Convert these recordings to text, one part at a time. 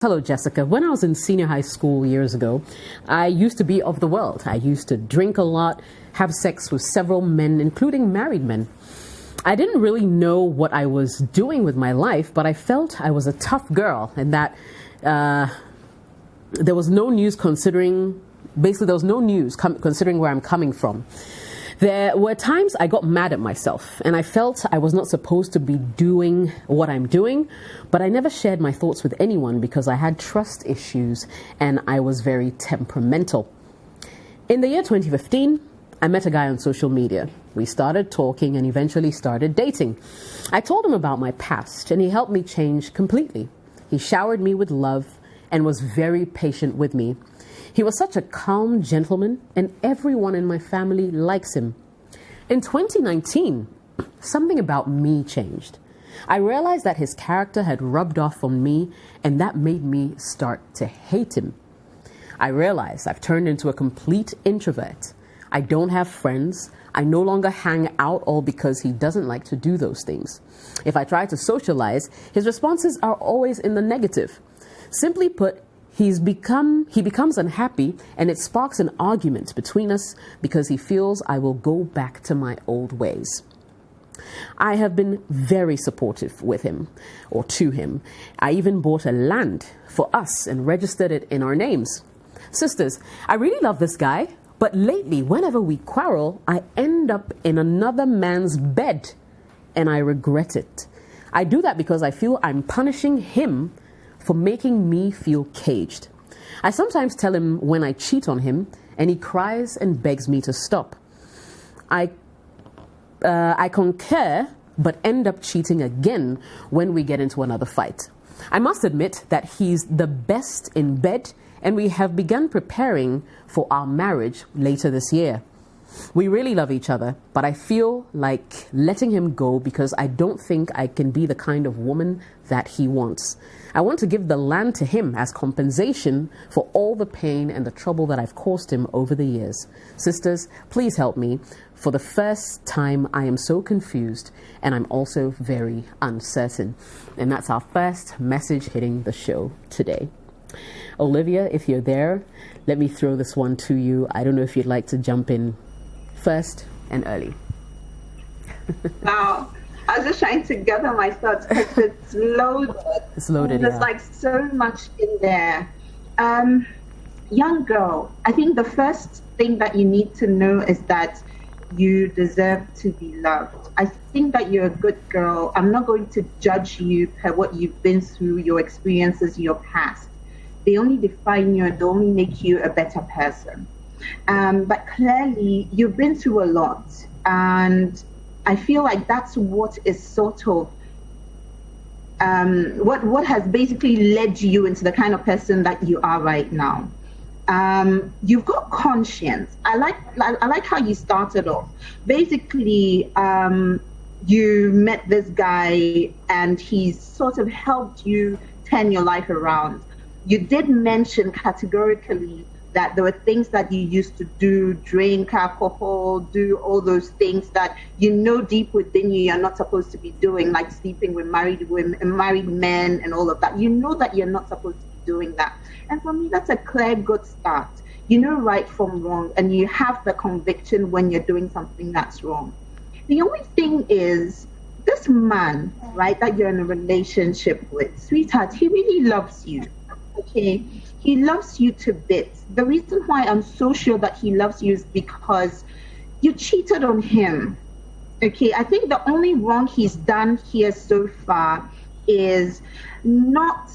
Hello, Jessica. When I was in senior high school years ago, I used to be of the world. I used to drink a lot, have sex with several men, including married men. I didn't really know what I was doing with my life, but I felt I was a tough girl and that there was no news considering where I'm coming from. There were times I got mad at myself and I felt I was not supposed to be doing what I'm doing, but I never shared my thoughts with anyone because I had trust issues and I was very temperamental. In the year 2015, I met a guy on social media. We started talking and eventually started dating. I told him about my past and he helped me change completely. He showered me with love and was very patient with me. He was such a calm gentleman, and everyone in my family likes him. In 2019, something about me changed. I realized that his character had rubbed off on me, and that made me start to hate him. I realized I've turned into a complete introvert. I don't have friends. I no longer hang out, all because he doesn't like to do those things. If I try to socialize, his responses are always in the negative. Simply put, he becomes unhappy, and it sparks an argument between us because he feels I will go back to my old ways. I have been very supportive with him, or to him. I even bought a land for us and registered it in our names. Sisters, I really love this guy, but lately, whenever we quarrel, I end up in another man's bed, and I regret it. I do that because I feel I'm punishing him for making me feel caged. I sometimes tell him when I cheat on him, and he cries and begs me to stop. I concur, but end up cheating again when we get into another fight. I must admit that he's the best in bed, and we have begun preparing for our marriage later this year. We really love each other, but I feel like letting him go because I don't think I can be the kind of woman that he wants. I want to give the land to him as compensation for all the pain and the trouble that I've caused him over the years. Sisters, please help me. For the first time, I am so confused, and I'm also very uncertain. And that's our first message hitting the show today. Olivia, if you're there, let me throw this one to you. I don't know if you'd like to jump in first and early. Wow. I was just trying to gather my thoughts because it's loaded. It's loaded, There's like so much in there. Young girl, I think the first thing that you need to know is that you deserve to be loved. I think that you're a good girl. I'm not going to judge you per what you've been through, your experiences, your past. They only define you and they only make you a better person. But clearly, you've been through a lot, and I feel like that's what is sort of what has basically led you into the kind of person that you are right now. You've got conscience. I like how you started off. Basically, you met this guy, and he's sort of helped you turn your life around. You did mention categorically that there were things that you used to do, drink alcohol, do all those things that you know deep within you you're not supposed to be doing, like sleeping with married women, married men and all of that. You know that you're not supposed to be doing that. And for me, that's a clear, good start. You know right from wrong, and you have the conviction when you're doing something that's wrong. The only thing is, this man, right, that you're in a relationship with, sweetheart, he really loves you, okay? He loves you to bits. The reason why I'm so sure that he loves you is because you cheated on him. Okay, I think the only wrong he's done here so far is not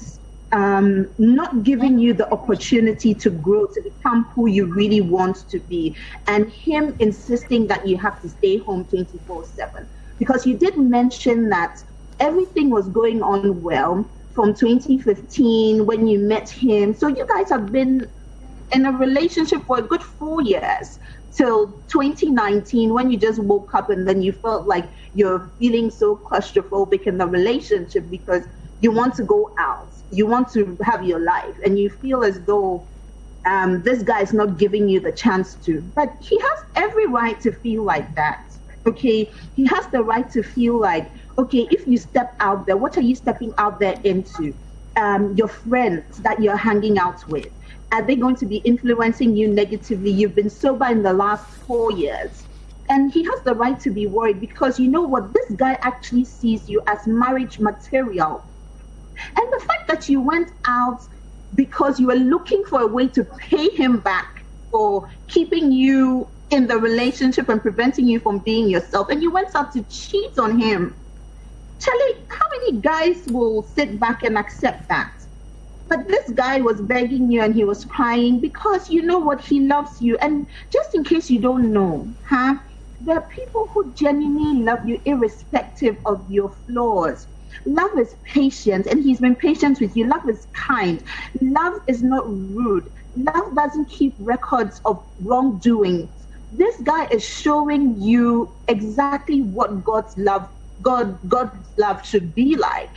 giving you the opportunity to grow, to become who you really want to be, and him insisting that you have to stay home 24/7. Because you did mention that everything was going on well from 2015 when you met him. So you guys have been in a relationship for a good 4 years, till 2019 when you just woke up and then you felt like you're feeling so claustrophobic in the relationship because you want to go out, you want to have your life, and you feel as though this guy is not giving you the chance to. But he has every right to feel like that, okay? He has the right to feel like, okay, if you step out there, what are you stepping out there into? your friends that you're hanging out with? Are they going to be influencing you negatively? You've been sober in the last 4 years. And he has the right to be worried, because you know what? This guy actually sees you as marriage material. And the fact that you went out because you were looking for a way to pay him back for keeping you in the relationship and preventing you from being yourself, and you went out to cheat on him. Charlie, how many guys will sit back and accept that? But this guy was begging you and he was crying because you know what? He loves you. And just in case you don't know, there are people who genuinely love you irrespective of your flaws. Love is patient, and he's been patient with you. Love is kind. Love is not rude. Love doesn't keep records of wrongdoings. This guy is showing you exactly what God's love should be like.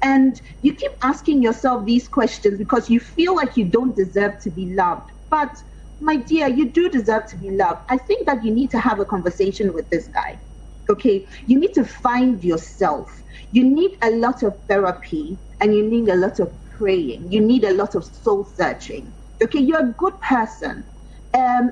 And you keep asking yourself these questions because you feel like you don't deserve to be loved. But my dear, you do deserve to be loved. I think that you need to have a conversation with this guy. Okay? You need to find yourself. You need a lot of therapy, and you need a lot of praying. You need a lot of soul searching. Okay? You're a good person.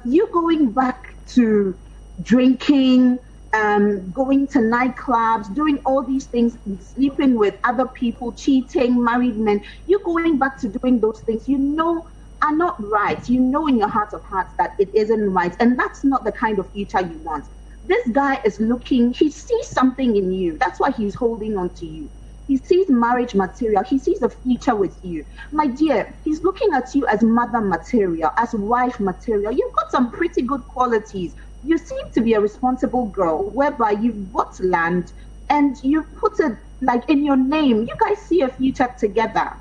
You going back to drinking, going to nightclubs, doing all these things, sleeping with other people, cheating, married men, you're going back to doing those things you know are not right. You know in your heart of hearts that it isn't right, and that's not the kind of future you want. This guy is looking, he sees something in you. That's why he's holding on to you. He sees marriage material. He sees a future with you. My dear, he's looking at you as mother material, as wife material. You've got some pretty good qualities. You seem to be a responsible girl, whereby you've bought land and you put it like in your name. You guys see a future together.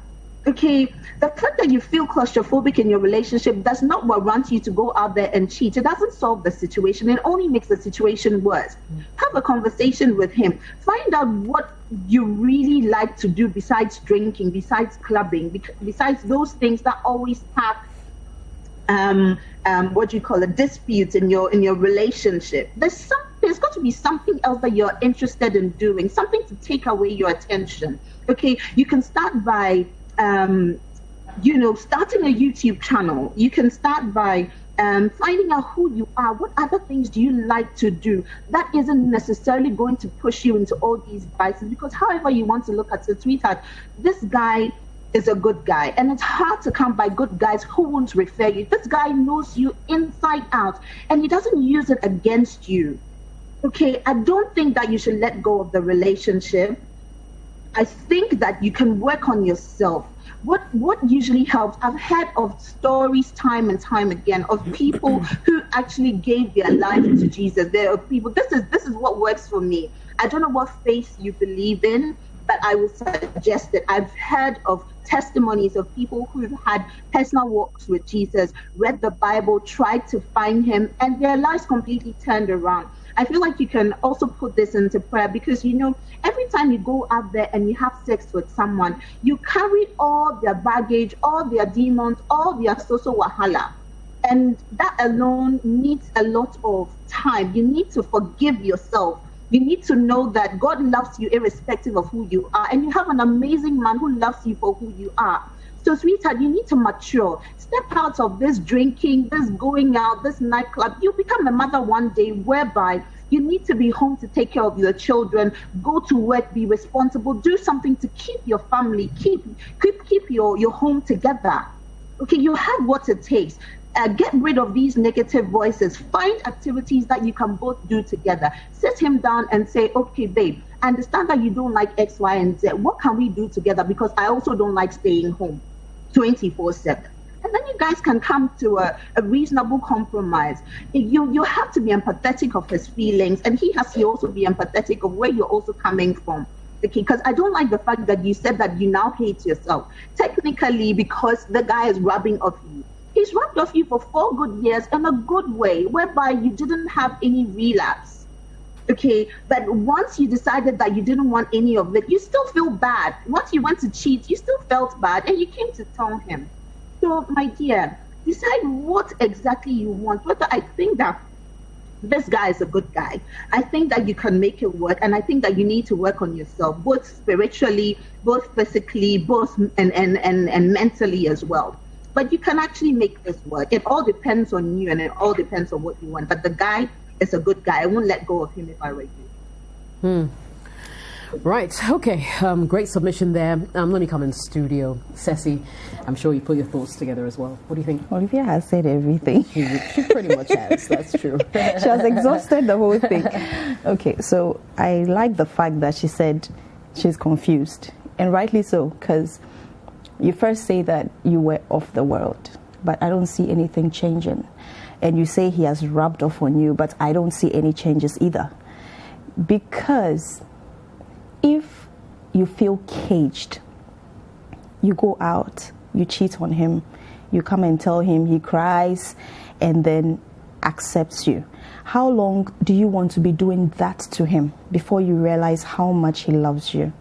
Okay, the fact that you feel claustrophobic in your relationship does not warrant you to go out there and cheat. It doesn't solve the situation. It only makes the situation worse. Have a conversation with him. Find out what you really like to do besides drinking, besides clubbing, besides those things that always have disputes in your relationship. There's got to be something else that you're interested in doing, something to take away your attention. Okay, you can start by starting a YouTube channel. You can start by finding out who you are. What other things do you like to do? That isn't necessarily going to push you into all these vices, because however you want to look at it, sweetheart, this guy is a good guy, and it's hard to come by good guys who won't refer you. This guy knows you inside out, and he doesn't use it against you. Okay, I don't think that you should let go of the relationship. I think that you can work on yourself. What usually helps, I've heard of stories time and time again of people who actually gave their life to Jesus. There are people, this is what works for me. I don't know what faith you believe in, but I would suggest it. I've heard of testimonies of people who've had personal walks with Jesus, read the Bible, tried to find him, and their lives completely turned around. I feel like you can also put this into prayer, because every time you go out there and you have sex with someone, you carry all their baggage, all their demons, all their social wahala. And that alone needs a lot of time. You need to forgive yourself. You need to know that God loves you irrespective of who you are. And you have an amazing man who loves you for who you are. So, sweetheart, you need to mature. Step out of this drinking, this going out, this nightclub. You become a mother one day, whereby you need to be home to take care of your children, go to work, be responsible, do something to keep your family, keep your home together. Okay, you have what it takes. Get rid of these negative voices. Find activities that you can both do together. Sit him down and say, okay, babe, I understand that you don't like X, Y, and Z. What can we do together? Because I also don't like staying home 24/7. And then you guys can come to a reasonable compromise. You have to be empathetic of his feelings, and he has to also be empathetic of where you're also coming from. Okay, because I don't like the fact that you said that you now hate yourself. Technically, because the guy is rubbing off you. He's rubbed off you for 4 good years in a good way, whereby you didn't have any relapse. Okay, but once you decided that you didn't want any of it, you still feel bad. Once you went to cheat, you still felt bad, and you came to tell him. So, my dear, decide what exactly you want. Whether I think that this guy is a good guy. I think that you can make it work, and I think that you need to work on yourself, both spiritually, both physically, both and mentally as well. But you can actually make this work. It all depends on you, and it all depends on what you want. But the guy is a good guy. I won't let go of him if I were you. Right. Okay. Great submission there. Let me come in studio. Ceci, I'm sure you put your thoughts together as well. What do you think? Olivia has said everything. She pretty much has. That's true. She has exhausted the whole thing. Okay. So I like the fact that she said she's confused, and rightly so, because you first say that you were off the world, but I don't see anything changing. And you say he has rubbed off on you, but I don't see any changes either. Because if you feel caged, you go out, you cheat on him, you come and tell him, he cries, and then accepts you. How long do you want to be doing that to him before you realize how much he loves you?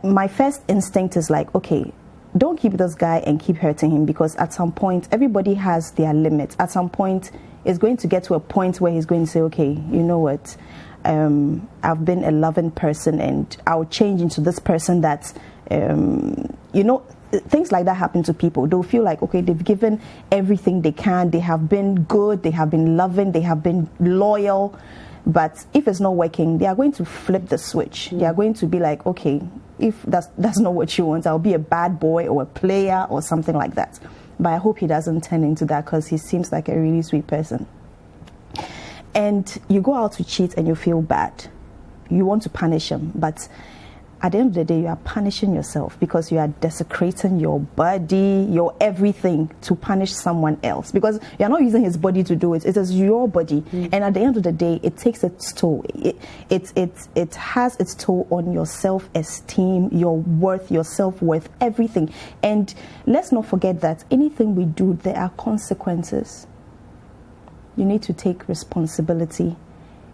My first instinct is like, okay, don't keep this guy and keep hurting him, because at some point, everybody has their limits. At some point, it's going to get to a point where he's going to say, okay, you know what? I've been a loving person, and I'll change into this person that, things like that happen to people. They'll feel like, okay, they've given everything they can. They have been good. They have been loving. They have been loyal. But if it's not working, they are going to flip the switch. They are going to be like, okay, if that's not what you want, I'll be a bad boy or a player or something like that. But I hope he doesn't turn into that, because he seems like a really sweet person. And you go out to cheat and you feel bad. You want to punish him, but at the end of the day, you are punishing yourself, because you are desecrating your body, your everything, to punish someone else, because you're not using his body to do it. It is your body. And at the end of the day, it takes its toll. It has its toll on your self-esteem, your worth, your self-worth, everything. And let's not forget that anything we do, there are consequences. You need to take responsibility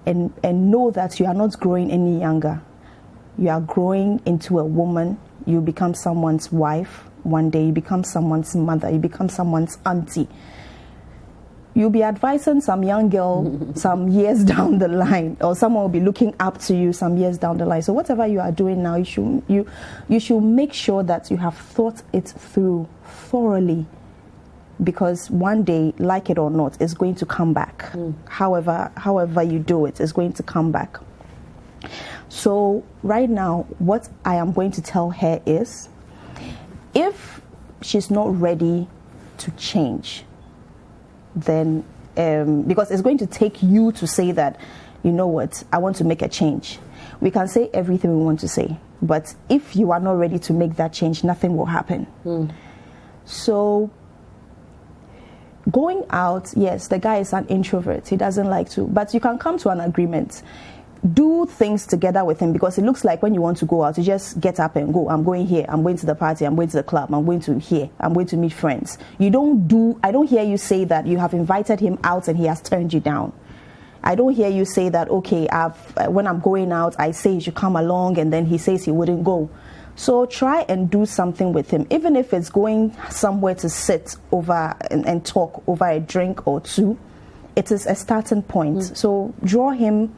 and know that you are not growing any younger. You are growing into a woman. You become someone's wife one day. You become someone's mother. You become someone's auntie. You'll be advising some young girl some years down the line, or someone will be looking up to you some years down the line. So whatever you are doing now, you should make sure that you have thought it through thoroughly. Because one day, like it or not, it's going to come back. However you do it, it's going to come back. So right now, what I am going to tell her is, if she's not ready to change, then because it's going to take you to say that, you know what, I want to make a change. We can say everything we want to say, but if you are not ready to make that change, nothing will happen. So going out, yes, the guy is an introvert. He doesn't like to, but you can come to an agreement. Do things together with him, because it looks like when you want to go out, you just get up and go. I'm going here. I'm going to the party. I'm going to the club. I'm going to here. I'm going to meet friends. I don't hear you say that you have invited him out and he has turned you down. I don't hear you say that, okay, when I'm going out, I say he should come along, and then he says he wouldn't go. So try and do something with him, even if it's going somewhere to sit over and talk over a drink or two. It is a starting point. So draw him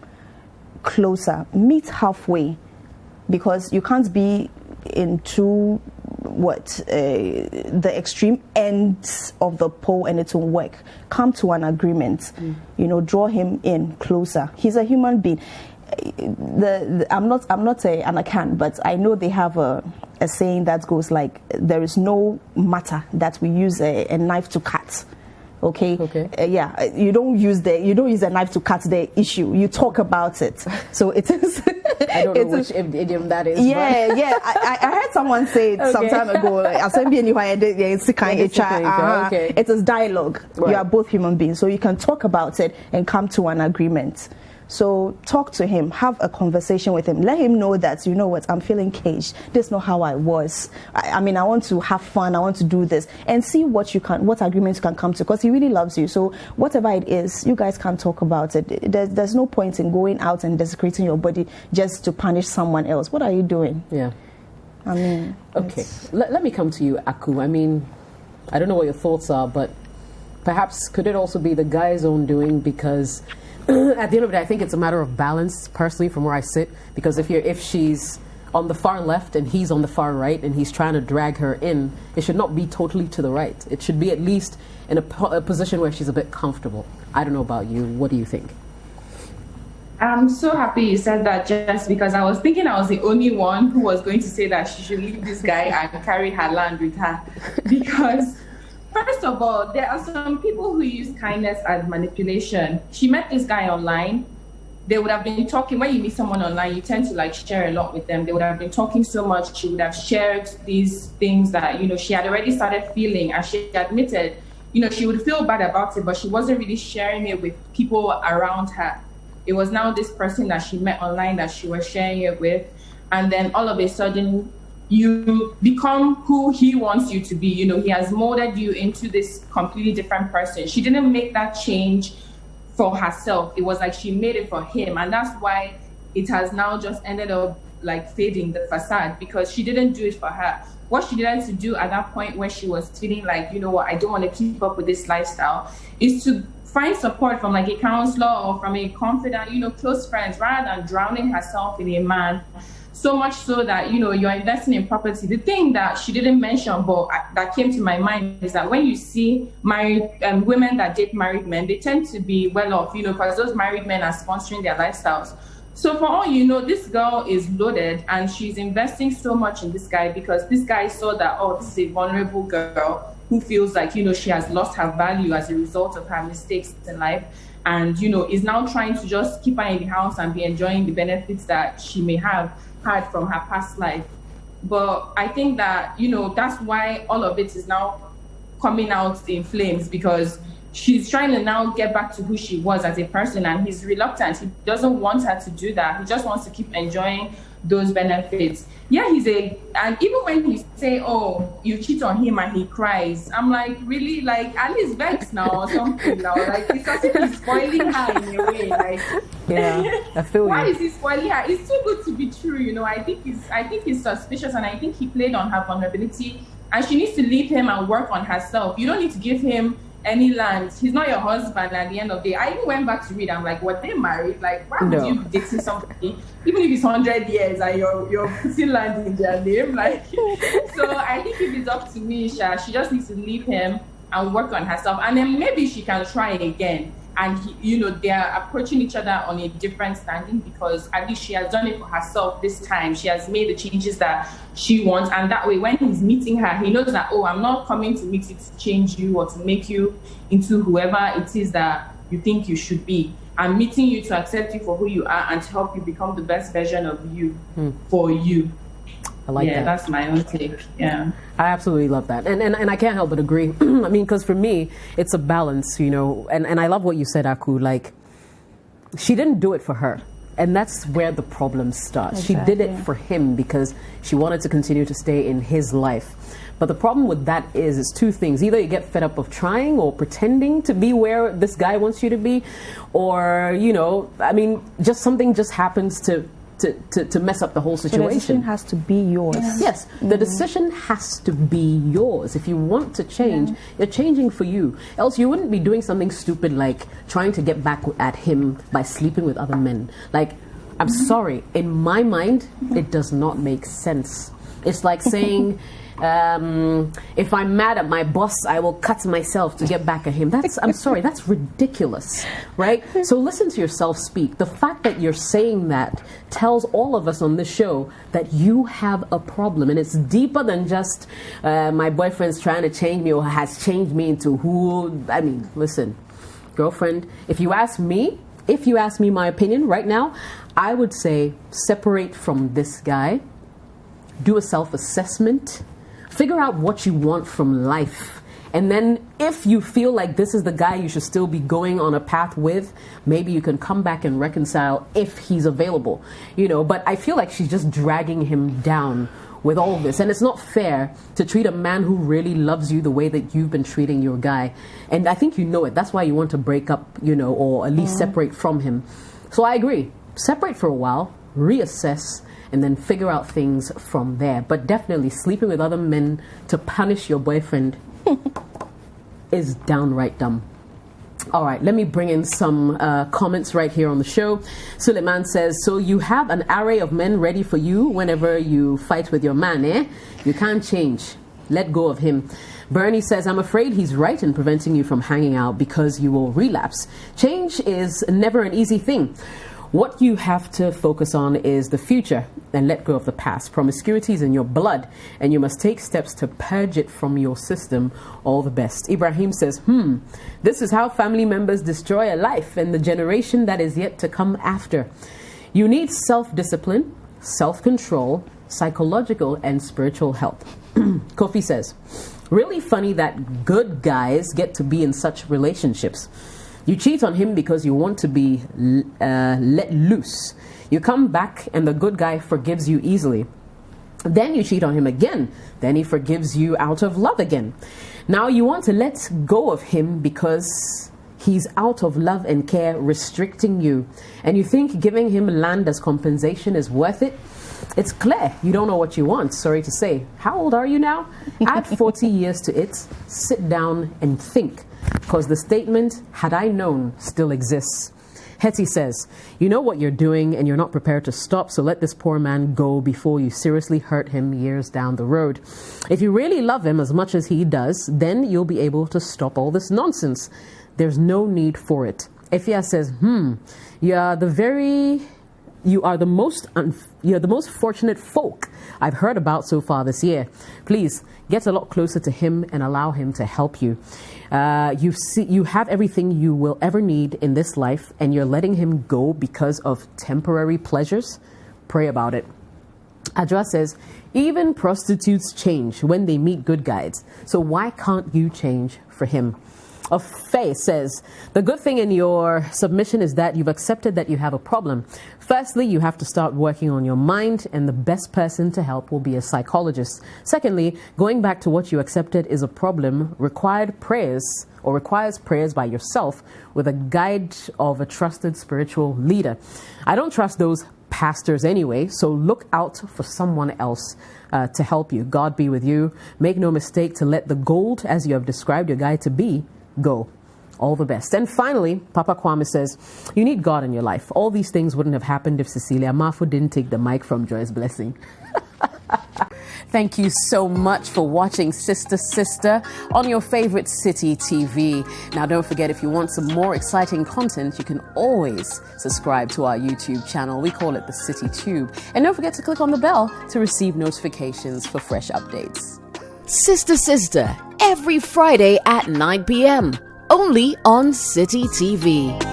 closer, meet halfway, because you can't be into the extreme ends of the pole and it will work. Come to an agreement. Draw him in closer. He's a human being. I'm not an account, but I know they have a saying that goes like, there is no matter that we use a knife to cut. Okay. You don't use a knife to cut the issue. You talk about it. So it is. I don't know which idiom that is. Yeah. I heard someone say it some time ago. It is dialogue. Right. You are both human beings, so you can talk about it and come to an agreement. So talk to him, have a conversation with him. Let him know that, you know what, I'm feeling caged. This is not how I was. I want to have fun. I want to do this. And see what agreements you can come to, because he really loves you. So whatever it is, you guys can talk about it. There's no point in going out and desecrating your body just to punish someone else. What are you doing? Yeah. Okay. Let me come to you, Aku. I don't know what your thoughts are, but perhaps could it also be the guy's own doing? Because at the end of the day, I think it's a matter of balance, personally, from where I sit. Because if she's on the far left and he's on the far right and he's trying to drag her in, it should not be totally to the right. It should be at least in a position where she's a bit comfortable. I don't know about you. What do you think? I'm so happy you said that, Jess, because I was thinking I was the only one who was going to say that she should leave this guy and carry her land with her. Because, first of all, there are some people who use kindness as manipulation. She met this guy online. They would have been talking. When you meet someone online, you tend to like share a lot with them. They would have been talking so much. She would have shared these things that, she had already started feeling, and she admitted, she would feel bad about it, but she wasn't really sharing it with people around her. It was now this person that she met online that she was sharing it with. And then all of a sudden, you become who he wants you to be. He has molded you into this completely different person. She didn't make that change for herself. It was like she made it for him. And that's why it has now just ended up like fading the facade, because she didn't do it for her. What she needed to do at that point where she was feeling like, I don't want to keep up with this lifestyle, is to find support from like a counselor or from a confidant, close friends, rather than drowning herself in a man. So much so that, you're investing in property. The thing that she didn't mention, but that came to my mind, is that when you see married women that date married men, they tend to be well off, because those married men are sponsoring their lifestyles. So for all you know, this girl is loaded and she's investing so much in this guy because this guy saw that, this is a vulnerable girl who feels like, she has lost her value as a result of her mistakes in life. And, is now trying to just keep her in the house and be enjoying the benefits that she may have had from her past life. But I think that, that's why all of it is now coming out in flames, because she's trying to now get back to who she was as a person, and he's reluctant. He doesn't want her to do that. He just wants to keep enjoying those benefits. Yeah, and even when he say, you cheat on him and he cries, I'm like, really? Like, at least vex now or something now. Like, it's as if he's spoiling her in a way. Like, yeah, I feel why is he spoiling her? It's too good to be true, I think he's suspicious, and I think he played on her vulnerability, and she needs to leave him and work on herself. You don't need to give him any land. He's not your husband at the end of the day. I even went back to read. I'm like, were they married? Like, why would you be dating somebody, even if it's 100 years and you're putting land in their name? Like, so I think if it's up to me, she just needs to leave him and work on herself, and then maybe she can try again. And they are approaching each other on a different standing, because at least she has done it for herself this time. She has made the changes that she wants, and that way when he's meeting her, he knows that, I'm not coming to meet you to change you or to make you into whoever it is that you think you should be. I'm meeting you to accept you for who you are and to help you become the best version of you for you. I like that. Yeah, that's my own take. Yeah, I absolutely love that, and I can't help but agree. I mean, because for me, it's a balance, and I love what you said, Aku. Like, she didn't do it for her, and that's where the problem starts. Exactly. She did it for him because she wanted to continue to stay in his life. But the problem with that is two things: either you get fed up of trying or pretending to be where this guy wants you to be, or just something just happens to mess up the whole situation. The decision has to be yours. Yes, the decision has to be yours. If you want to change, you're changing for you. Else you wouldn't be doing something stupid like trying to get back at him by sleeping with other men. Like, I'm sorry, in my mind, it does not make sense. It's like saying, if I'm mad at my boss, I will cut myself to get back at him. I'm sorry, that's ridiculous, right? So listen to yourself speak. The fact that you're saying that tells all of us on this show that you have a problem, and it's deeper than just my boyfriend's trying to change me or has changed me into who. I mean, listen, girlfriend, if you ask me my opinion right now, I would say separate from this guy, do a self-assessment, figure out what you want from life. And then if you feel like this is the guy you should still be going on a path with, maybe you can come back and reconcile if he's available. But I feel like she's just dragging him down with all of this. And it's not fair to treat a man who really loves you the way that you've been treating your guy. And I think you know it. That's why you want to break up, or at least separate from him. So I agree. Separate for a while, reassess, and then figure out things from there. But definitely sleeping with other men to punish your boyfriend, is downright dumb. All right, let me bring in some comments right here on the show. Suleiman says, so you have an array of men ready for you whenever you fight with your man, eh? You can't change. Let go of him. Bernie says, I'm afraid he's right in preventing you from hanging out because you will relapse. Change is never an easy thing. What you have to focus on is the future and let go of the past. Promiscuity is in your blood and you must take steps to purge it from your system. All the best. Ibrahim says, this is how family members destroy a life and the generation that is yet to come after. You need self-discipline, self-control, psychological and spiritual help. Kofi says, really funny that good guys get to be in such relationships. You cheat on him because you want to be let loose. You come back and the good guy forgives you easily. Then you cheat on him again. Then he forgives you out of love again. Now you want to let go of him because he's out of love and care restricting you. And you think giving him land as compensation is worth it? It's clear you don't know what you want, sorry to say. How old are you now? Add 40 years to it. Sit down and think. Because the statement, had I known, still exists. Hetty says, you know what you're doing and you're not prepared to stop, so let this poor man go before you seriously hurt him years down the road. If you really love him as much as he does, then you'll be able to stop all this nonsense. There's no need for it. Efia says, you're the most fortunate folk I've heard about so far this year. Please get a lot closer to him and allow him to help you. You have everything you will ever need in this life and you're letting him go because of temporary pleasures. Pray about it. Adra says, even prostitutes change when they meet good guys. So why can't you change for him? Faye says, the good thing in your submission is that you've accepted that you have a problem. Firstly, you have to start working on your mind, and the best person to help will be a psychologist. Secondly, going back to what you accepted is a problem requires prayers by yourself with a guide of a trusted spiritual leader. I don't trust those pastors anyway, so look out for someone else to help you. God be with you. Make no mistake to let the gold, as you have described your guy to be, go. All the best. And finally, Papa Kwame says, you need God in your life. All these things wouldn't have happened if Cecilia Mafu didn't take the mic from Joy's Blessing. Thank you so much for watching Sister Sister on your favorite Citi TV. Now, don't forget, if you want some more exciting content, you can always subscribe to our YouTube channel. We call it the Citi Tube. And don't forget to click on the bell to receive notifications for fresh updates. Sister Sister, every Friday at 9 p.m. only on Citi TV.